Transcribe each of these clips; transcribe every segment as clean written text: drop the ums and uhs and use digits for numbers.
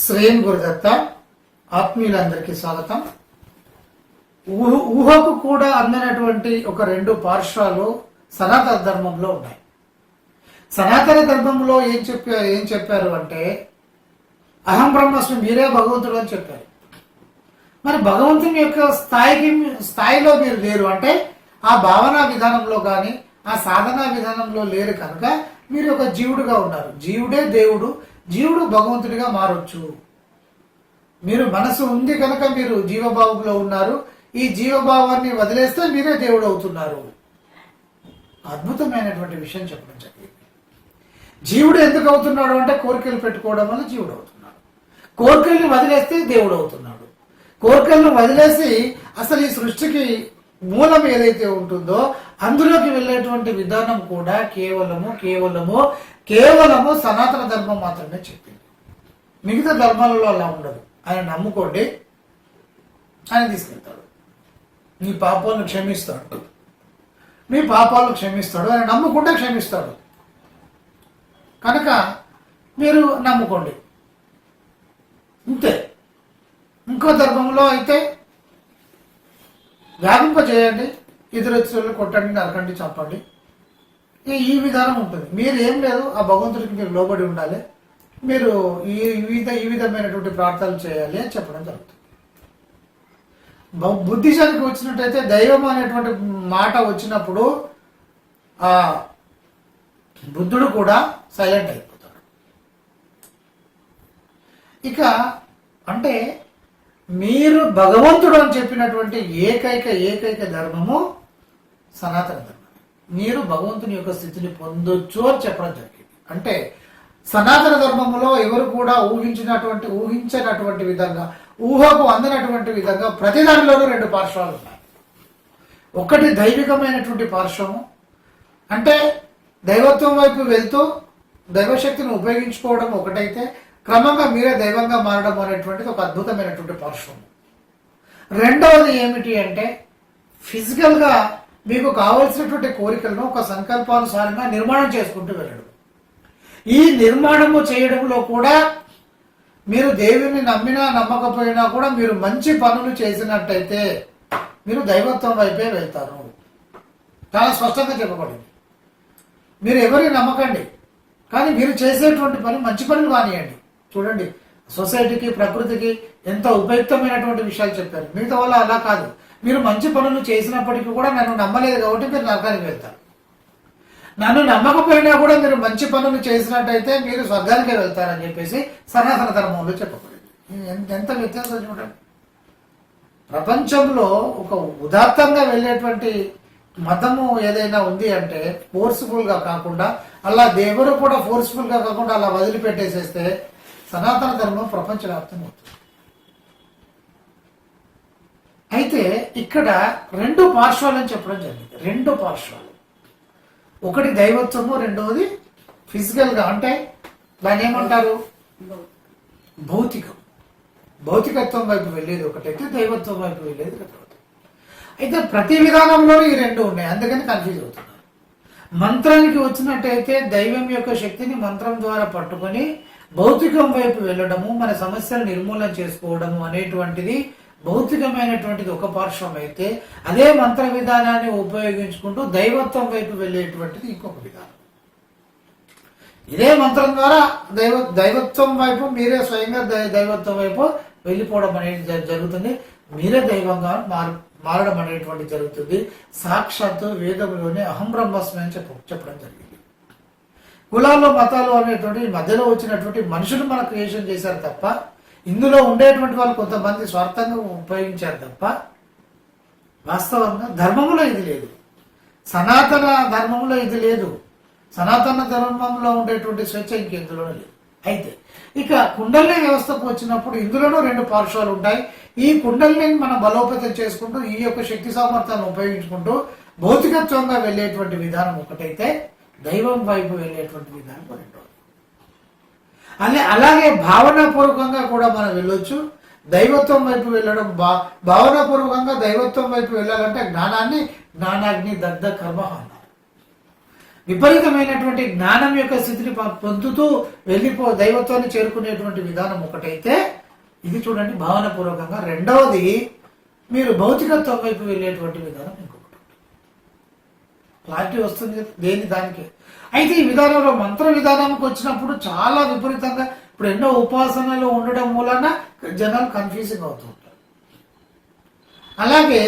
శ్రేయం గురుదత్త ఆత్మీయులందరికీ స్వాగతం. ఊహకు కూడా అందనటువంటి ఒక రెండు పార్శ్వాలు సనాతన ధర్మంలో ఉన్నాయి. సనాతన ధర్మంలో ఏం చెప్పారు అంటే అహం బ్రహ్మస్మి, మీరే భగవంతుడు అని చెప్పారు. మరి భగవంతుని యొక్క స్థాయిలో మీరు లేరు అంటే ఆ భావనా విధానంలో కానీ ఆ సాధనా విధానంలో లేరు కనుక మీరు ఒక జీవుడుగా ఉన్నారు. జీవుడే దేవుడు, జీవుడు భగవంతుడిగా మారొచ్చు. మీరు మనసు ఉంది కనుక మీరు జీవభావంలో ఉన్నారు. ఈ జీవభావాన్ని వదిలేస్తే మీరే దేవుడు అవుతున్నారు. అద్భుతమైనటువంటి విషయం చెప్పడం జరిగింది. జీవుడు ఎందుకు అవుతున్నాడు అంటే కోరికలు పెట్టుకోవడం వల్ల జీవుడు అవుతున్నాడు. కోరికల్ని వదిలేస్తే దేవుడు అవుతున్నాడు. కోరికలను వదిలేసి అసలు ఈ సృష్టికి మూలం ఏదైతే ఉంటుందో అందులోకి వెళ్ళేటువంటి విధానం కూడా కేవలము సనాతన ధర్మం మాత్రమే చెప్పింది. మిగతా ధర్మాలలో అలా ఉండదు. ఆయన నమ్ముకోండి, ఆయన తీసుకెళ్తాడు. మీ పాపాలను క్షమిస్తాడు, ఆయన నమ్ముకుంటే క్షమిస్తాడు. కనుక మీరు నమ్ముకోండి, ఇంతే. ఇంకో ధర్మంలో అయితే వ్యాపింప చేయండి, ఎదురొచ్చి కొట్టండి, నరకండి, చంపండి. ఈ విధానం ఉంటుంది. మీరు ఏం లేదు, ఆ భగవంతుడికి మీరు లోబడి ఉండాలి, మీరు ఈ విధమైనటువంటి ప్రార్థనలు చేయాలి అని చెప్పడం జరుగుతుంది. బుద్ధిశానికి వచ్చినట్టయితే దైవం అనేటువంటి మాట వచ్చినప్పుడు ఆ బుద్ధుడు కూడా సైలెంట్ అయిపోతాడు. ఇక అంటే మీరు భగవంతుడు అని చెప్పినటువంటి ఏకైక ధర్మము సనాతన ధర్మం. మీరు భగవంతుని యొక్క స్థితిని పొందొచ్చు అని చెప్పడం జరిగింది. అంటే సనాతన ధర్మంలో ఎవరు కూడా ఊహించినటువంటి విధంగా, ఊహకు అందనటువంటి విధంగా ప్రతి దానిలోనూ రెండు పార్శ్వాలు ఉన్నాయి. ఒకటి దైవికమైనటువంటి పార్శ్వము, అంటే దైవత్వం వైపు వెళ్తూ దైవశక్తిని ఉపయోగించుకోవడం ఒకటైతే, క్రమంగా మీరే దైవంగా మారడం అనేటువంటిది ఒక అద్భుతమైనటువంటి పార్శ్వం. రెండవది ఏమిటి అంటే ఫిజికల్గా మీకు కావలసినటువంటి కోరికలను ఒక సంకల్పానుసారంగా నిర్మాణం చేసుకుంటూ వెళ్ళడం. ఈ నిర్మాణము చేయడంలో కూడా మీరు దేవుని నమ్మినా నమ్మకపోయినా కూడా మీరు మంచి పనులు చేసినట్టయితే మీరు దైవత్వం వైపే వెళ్తారు. చాలా స్పష్టంగా చెప్పబడింది. మీరు ఎవరిని నమ్మకండి, కానీ మీరు చేసేటువంటి పని మంచి పనులు కానివ్వండి. చూడండి, సొసైటీకి ప్రకృతికి ఎంత ఉపయుక్తమైనటువంటి విషయాలు చెప్పారు. మిగతా వల్ల అలా కాదు. మీరు మంచి పనులు చేసినప్పటికీ కూడా నన్ను నమ్మలేదు కాబట్టి మీరు నరకానికి వెళ్తారు. నన్ను నమ్మకపోయినా కూడా మీరు మంచి పనులు చేసినట్టయితే మీరు స్వర్గానికే వెళ్తారని చెప్పేసి సనాతన ధర్మంలో చెప్పబడింది. ఎంత వ్యత్యాసం చూడండి. ప్రపంచంలో ఒక ఉదాత్తంగా వెళ్ళేటువంటి మతము ఏదైనా ఉంది అంటే ఫోర్స్ఫుల్ గా కాకుండా, అలా దేవుడు కూడా ఫోర్స్ఫుల్ గా కాకుండా అలా వదిలిపెట్టేసేస్తే సనాతన ధర్మం ప్రపంచవ్యాప్తంగా అవుతుంది. అయితే ఇక్కడ రెండు పార్శ్వాలని చెప్పడం జరిగింది. రెండు పార్శ్వాలు, ఒకటి దైవత్వము, రెండవది ఫిజికల్ గా, అంటే దాన్ని ఏమంటారు, భౌతికత్వం వైపు వెళ్ళేది ఒకటైతే, దైవత్వం వైపు వెళ్ళేది రెండవది. అయితే ప్రతి విధానంలోనూ ఈ రెండు ఉన్నాయి, అందుకని కన్ఫ్యూజ్ అవుతున్నారు. మంత్రానికి వచ్చినట్టయితే దైవం యొక్క శక్తిని మంత్రం ద్వారా పట్టుకొని భౌతికం వైపు వెళ్ళడము, మన సమస్యలు నిర్మూలన చేసుకోవడము అనేటువంటిది భౌతికమైనటువంటిది ఒక పార్శ్వం అయితే, అదే మంత్ర విధానాన్ని ఉపయోగించుకుంటూ దైవత్వం వైపు వెళ్ళేటువంటిది ఇంకొక విధానం. ఇదే మంత్రం ద్వారా దైవత్వం వైపు మీరే స్వయంగా దైవత్వం వైపు వెళ్ళిపోవడం అనేది జరుగుతుంది. మీరే దైవంగా మారడం అనేటువంటి జరుగుతుంది. సాక్షాత్తు వేదంలోనే అహం బ్రహ్మస్మి అని చెప్పడం జరిగింది. కులాలు మతాలు అనేటువంటి మధ్యలో వచ్చినటువంటి మనుషులు మన క్రియేషన్ చేశారు తప్ప, ఇందులో ఉండేటువంటి వాళ్ళు కొంతమంది స్వార్థంగా ఉపయోగించారు తప్ప, వాస్తవంగా ధర్మంలో ఇది లేదు. సనాతన ధర్మంలో ఇది లేదు. సనాతన ధర్మంలో ఉండేటువంటి స్వేచ్ఛ ఇంకెందులోనూ లేదు. అయితే ఇక కుండలిని వ్యవస్థకు వచ్చినప్పుడు ఇందులోనూ రెండు పార్శ్వాలు ఉంటాయి. ఈ కుండలిని మనం బలోపేతం చేసుకుంటూ ఈ యొక్క శక్తి సామర్థ్యాన్ని ఉపయోగించుకుంటూ భౌతికత్వంగా వెళ్ళేటువంటి విధానం ఒకటైతే, దైవం వైపు వెళ్ళేటువంటి విధానం రెండోది. అలాగే భావనాపూర్వకంగా కూడా మనం వెళ్ళొచ్చు. దైవత్వం వైపు వెళ్ళడం, భావనాపూర్వకంగా దైవత్వం వైపు వెళ్ళాలంటే జ్ఞానాగ్ని దగ్ధ కర్మ అన్నారు. విపరీతమైనటువంటి జ్ఞానం యొక్క స్థితిని పొందుతూ దైవత్వాన్ని చేరుకునేటువంటి విధానం ఒకటైతే, ఇది చూడండి భావనపూర్వకంగా. రెండవది మీరు భౌతికత్వం వైపు వెళ్ళేటువంటి విధానం ఇంకొకటి. క్లారిటీ వస్తుంది దేని దానికి. అయితే ఈ విధానంలో మంత్ర విధానానికి వచ్చినప్పుడు చాలా విపరీతంగా ఇప్పుడు ఎన్నో ఉపాసనలు ఉండడం మూలన జనాలు కన్ఫ్యూజింగ్ అవుతూ ఉంటారు. అలాగే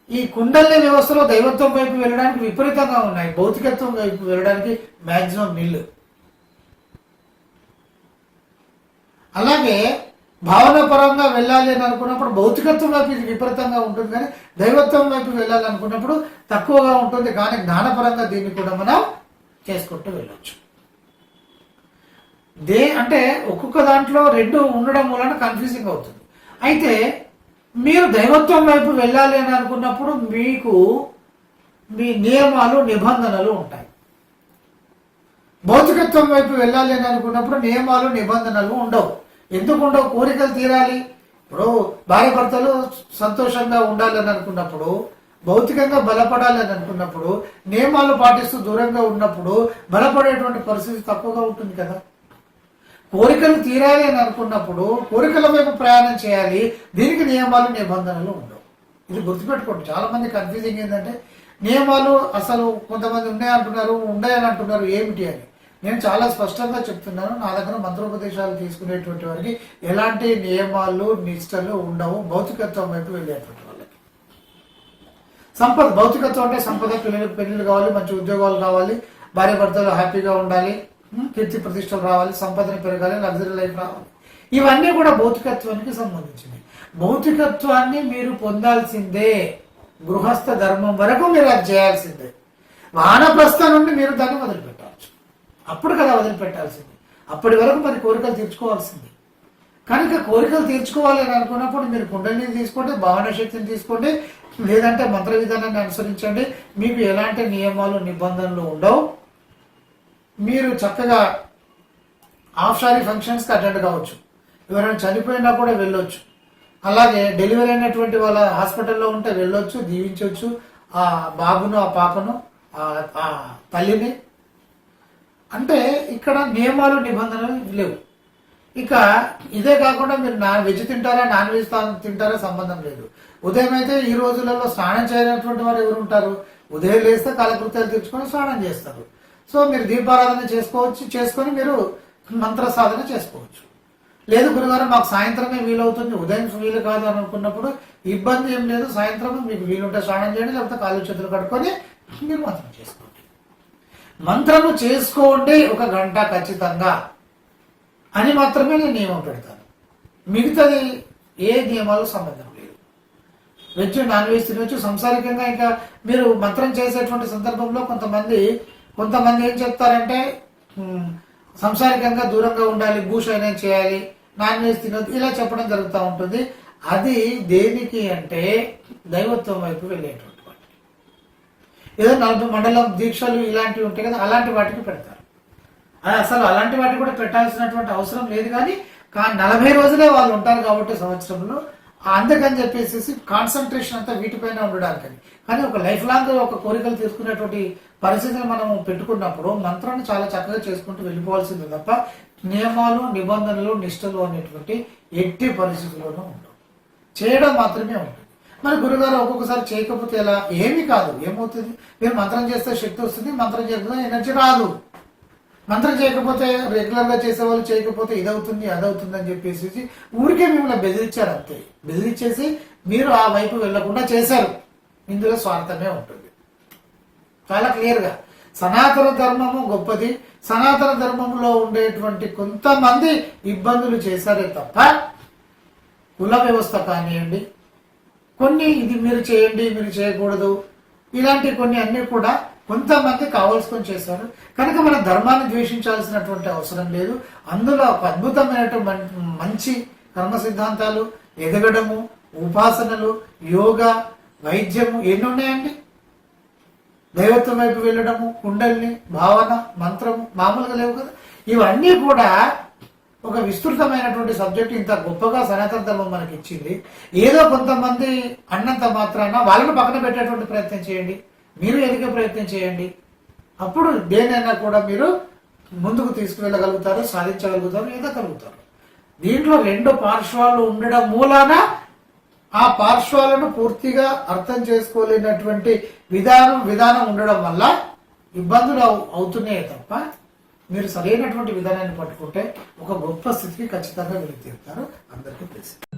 ఈ కుండలి వ్యవస్థలో దైవత్వం వైపు వెళ్ళడానికి విపరీతంగా ఉన్నాయి, భౌతికత్వం వైపు వెళ్ళడానికి మ్యాక్సిమం నిల్లు. అలాగే భావన పరంగా వెళ్ళాలి అని అనుకున్నప్పుడు భౌతికత్వం వైపు ఇది విపరీతంగా ఉంటుంది, కానీ దైవత్వం వైపు వెళ్ళాలి అనుకున్నప్పుడు తక్కువగా ఉంటుంది. కానీ జ్ఞానపరంగా దీన్ని కూడా మనం చేసుకుంటూ వెళ్ళొచ్చు. అంటే ఒక్కొక్క దాంట్లో రెండు ఉండడం వలన కన్ఫ్యూజింగ్ అవుతుంది. అయితే మీరు దైవత్వం వైపు వెళ్ళాలి అని అనుకున్నప్పుడు మీకు మీ నియమాలు నిబంధనలు ఉంటాయి. భౌతికత్వం వైపు వెళ్ళాలి అని అనుకున్నప్పుడు నియమాలు నిబంధనలు ఉండవు. ఎందుకు ఉండవు? కోరికలు తీరాలి. ఇప్పుడు భార్య భర్తలు సంతోషంగా ఉండాలని అనుకున్నప్పుడు, భౌతికంగా బలపడాలి అని అనుకున్నప్పుడు, నియమాలు పాటిస్తూ దూరంగా ఉన్నప్పుడు బలపడేటువంటి పరిస్థితి తక్కువగా ఉంటుంది కదా. కోరికలు తీరాలి అని అనుకున్నప్పుడు కోరికల వైపు ప్రయాణం చేయాలి, దీనికి నియమాలు నిబంధనలు ఉండవు. ఇది గుర్తుపెట్టుకోండి. చాలా మంది కన్ఫ్యూజింగ్ ఏంటంటే నియమాలు అసలు కొంతమంది ఉన్నాయంటున్నారు, ఉన్నాయని అంటున్నారు, ఏమిటి అని. నేను చాలా స్పష్టంగా చెప్తున్నాను, నా దగ్గర మంత్రోపదేశాలు తీసుకునేటువంటి వారికి ఎలాంటి నియమాలు నిష్టలు ఉండవు. భౌతికత్వం వైపు వెళ్ళేటువంటి వాళ్ళకి భౌతికత్వం అంటే సంపద, పిల్లలకు పెళ్లిళ్ళు కావాలి, మంచి ఉద్యోగాలు కావాలి, భార్య భర్తలు హ్యాపీగా ఉండాలి, కీర్తి ప్రతిష్టలు రావాలి, సంపదను పెరగాలి, లగ్జరీ లైఫ్ రావాలి. ఇవన్నీ కూడా భౌతికత్వానికి సంబంధించినవి. భౌతికత్వాన్ని మీరు పొందాల్సిందే. గృహస్థ ధర్మం వరకు మీరు అది చేయాల్సిందే. వానప్రస్థం నుండి మీరు దాన్ని వదిలిపెట్టవచ్చు. అప్పుడు కదా వదిలిపెట్టాల్సింది. అప్పటి వరకు మరి కోరికలు తీర్చుకోవాల్సింది. కనుక కోరికలు తీర్చుకోవాలి అని అనుకున్నప్పుడు మీరు కుండలిని తీసుకోండి, భావన శక్తిని తీసుకోండి, లేదంటే మంత్ర విధానాన్ని అనుసరించండి. మీకు ఎలాంటి నియమాలు నిబంధనలు ఉండవు. మీరు చక్కగా ఆఫ్షారీ ఫంక్షన్స్కి అటెండ్ కావచ్చు, ఎవరైనా చనిపోయినా కూడా వెళ్ళొచ్చు. అలాగే డెలివరీ అయినటువంటి వాళ్ళ హాస్పిటల్లో ఉంటే వెళ్ళొచ్చు, దీవించవచ్చు ఆ బాబును, ఆ పాపను, ఆ తల్లిని. అంటే ఇక్కడ నియమాలు నిబంధనలు లేవు. ఇక ఇదే కాకుండా మీరు వెజ్ తింటారా, నాన్ వెజ్ తింటారా సంబంధం లేదు. ఉదయం అయితే ఈ రోజులలో స్నానం చేయనటువంటి వారు ఎవరు ఉంటారు? ఉదయం లేస్తే కాలకృత్యాలు తీర్చుకొని స్నానం చేస్తారు. సో మీరు దీపారాధన చేసుకొని మీరు మంత్ర సాధన చేసుకోవచ్చు. లేదు గురుగారు మాకు సాయంత్రమే వీలవుతుంది, ఉదయం వీలు కాదు అని అనుకున్నప్పుడు ఇబ్బంది ఏం లేదు. సాయంత్రం మీకు వీలుంటే స్నానం చేయండి, లేకపోతే కాళ్ళు చేతులు కట్టుకొని మీరు మంత్రం చేసుకోండి. మంత్రము చేసుకోండి 1 గంట ఖచ్చితంగా అని మాత్రమే నేను నియమం పెడతాను. మిగతాది ఏ నియమాలు సంబంధం లేదు. వెజ్ నాన్ వెజ్ తినవచ్చు సంసారికంగా. ఇంకా మీరు మంత్రం చేసేటువంటి సందర్భంలో కొంతమంది ఏం చెప్తారంటే సంసారికంగా దూరంగా ఉండాలి, భూషణం చేయాలి, నాన్ వెజ్ తినొద్దు, ఇలా చెప్పడం జరుగుతూ ఉంటుంది. అది దేనికి అంటే దైవత్వం వైపు వెళ్ళేటువంటి వాటికి. ఏదో 40 మండలం దీక్షలు ఇలాంటివి ఉంటాయి కదా, అలాంటి వాటికి పెడతారు. అది అసలు అలాంటి వాటికి కూడా పెట్టాల్సినటువంటి అవసరం లేదు. కానీ 40 రోజులే వాళ్ళు ఉంటారు కాబట్టి సంవత్సరంలో, అందుకని చెప్పేసి కాన్సన్ట్రేషన్ అంతా వీటిపైన ఉండడానికని. కానీ ఒక లైఫ్ లాంగ్ ఒక కోరికలు తీసుకునేటువంటి పరిస్థితిని మనం పెట్టుకున్నప్పుడు మంత్రాన్ని చాలా చక్కగా చేసుకుంటూ వెళ్ళిపోవాల్సింది తప్ప నియమాలు నిబంధనలు నిష్టలు అనేటువంటి ఎట్టి పరిస్థితుల్లోనూ ఉండవు. చేయడం మాత్రమే ఉంటుంది. మరి గురుగారు ఒక్కొక్కసారి చేయకపోతే ఎలా? ఏమీ కాదు. ఏమవుతుంది? మీరు మంత్రం చేస్తే శక్తి వస్తుంది, మంత్రం చేయకపోతే ఎనర్జీ రాదు. మంత్రం చేయకపోతే రెగ్యులర్గా చేసేవాళ్ళు చేయకపోతే ఇదవుతుంది అదవుతుంది అని చెప్పేసి ఊరికే మిమ్మల్ని బెదిరించారు అంతే. బెదిరించేసి మీరు ఆ వైపు వెళ్లకుండా చేశారు. ఇందులో స్వార్థమే ఉంటుంది. చాలా క్లియర్గా సనాతన ధర్మము గొప్పది. సనాతన ధర్మంలో ఉండేటువంటి కొంతమంది ఇబ్బందులు చేశారే తప్ప కుల వ్యవస్థ కానివ్వండి, కొన్ని ఇది మీరు చేయండి మీరు చేయకూడదు ఇలాంటి కొన్ని అన్ని కూడా కొంతమంది కావాల్సుకొని చేశారు. కనుక మన ధర్మాన్ని ద్వేషించాల్సినటువంటి అవసరం లేదు. అందులో ఒక అద్భుతమైనటువంటి మంచి కర్మ సిద్ధాంతాలు, ఎదగడము, ఉపాసనలు, యోగా, వైద్యము ఎన్ని ఉన్నాయండి. దైవత్వం వైపు వెళ్ళడము, కుండలిని, భావన, మంత్రము మామూలుగా లేవు కదా. ఇవన్నీ కూడా ఒక విస్తృతమైనటువంటి సబ్జెక్ట్. ఇంత గొప్పగా సనాతన ధర్మం మనకి ఇచ్చింది. ఏదో కొంతమంది అన్నంత మాత్రాన వాళ్ళను పక్కన పెట్టేటువంటి ప్రయత్నం చేయండి, మీరు ఎదిగే ప్రయత్నం చేయండి. అప్పుడు దేనైనా కూడా మీరు ముందుకు తీసుకువెళ్ళగలుగుతారు, సాధించగలుగుతారు, ఎదగలుగుతారు. దీంట్లో రెండు పార్శ్వాలు ఉండడం మూలాన ఆ పార్శ్వాలను పూర్తిగా అర్థం చేసుకోలేనటువంటి విధానం ఉండడం వల్ల ఇబ్బందులు అవుతున్నాయి తప్ప మీరు సరైనటువంటి విధానాన్ని పట్టుకుంటే ఒక గొప్ప స్థితికి ఖచ్చితంగా వెళ్ళి తీరుతారు. అందరికీ తెలిసింది.